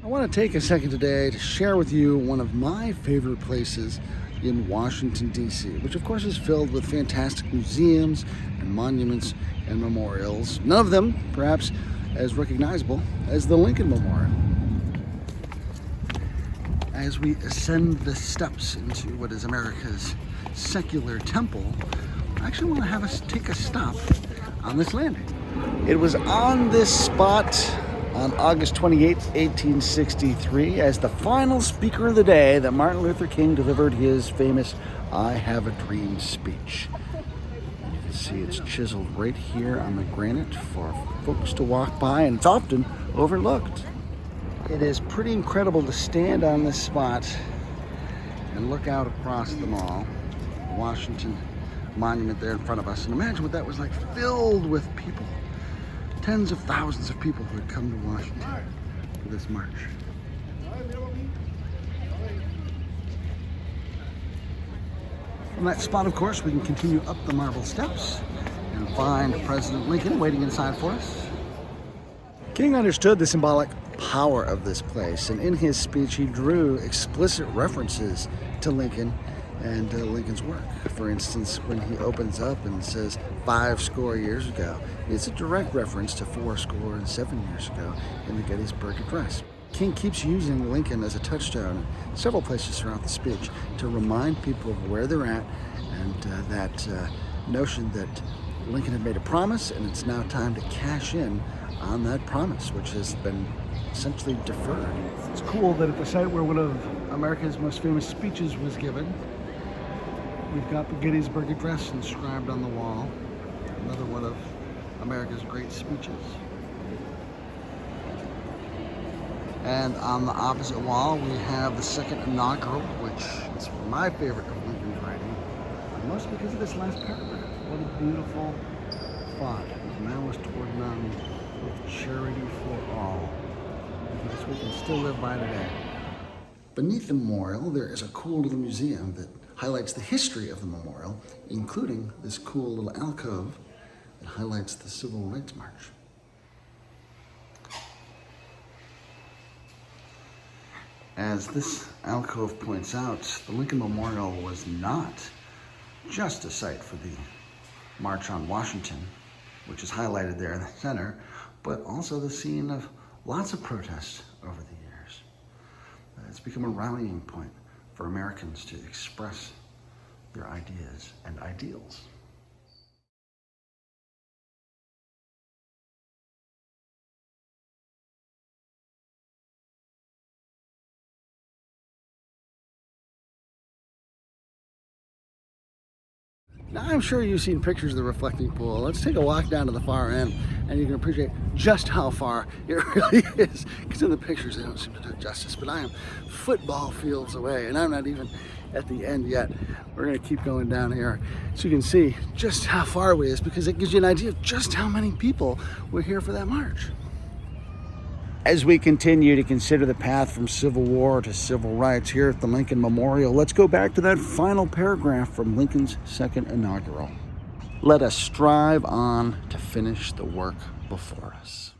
I want to take a second today to share with you one of my favorite places in Washington, D.C., which of course is filled with fantastic museums and monuments and memorials, none of them perhaps as recognizable as the Lincoln Memorial. As we ascend the steps into what is America's secular temple, I actually want to have us take a stop on this landing. It was on this spot on August 28, 1863, as the final speaker of the day, that Martin Luther King delivered his famous "I Have a Dream" speech. And you can see it's chiseled right here on the granite for folks to walk by, and it's often overlooked. It is pretty incredible to stand on this spot and look out across the mall, Washington Monument there in front of us, and imagine what that was like, filled with people. Tens of thousands of people who had come to Washington for this march. From that spot, of course, we can continue up the marble steps and find President Lincoln waiting inside for us. King understood the symbolic power of this place, and in his speech he drew explicit references to Lincoln and Lincoln's work. For instance, when he opens up and says 50 years ago, it's a direct reference to 7 years ago in the Gettysburg Address. King keeps using Lincoln as a touchstone in several places throughout the speech to remind people of where they're at, and that notion that Lincoln had made a promise and it's now time to cash in on that promise, which has been essentially deferred. It's cool that at the site where one of America's most famous speeches was given, we've got the Gettysburg Address inscribed on the wall, another one of America's great speeches. And on the opposite wall, we have the second inaugural, which is my favorite of Lincoln's writing, mostly because of this last paragraph. What a beautiful thought. Malice toward none, with charity for all. Because we can still live by today. Beneath the memorial, there is a cool little museum that highlights the history of the memorial, including this cool little alcove that highlights the Civil Rights March. As this alcove points out, the Lincoln Memorial was not just a site for the March on Washington, which is highlighted there in the center, but also the scene of lots of protests over the years. It's become a rallying point for Americans to express their ideas and ideals. Now, I'm sure you've seen pictures of the reflecting pool. Let's take a walk down to the far end and you can appreciate just how far it really is. Because in the pictures they don't seem to do it justice, but I am football fields away and I'm not even at the end yet. We're gonna keep going down here so you can see just how far away it is, because it gives you an idea of just how many people were here for that march. As we continue to consider the path from Civil War to civil rights here at the Lincoln Memorial, let's go back to that final paragraph from Lincoln's second inaugural. Let us strive on to finish the work before us.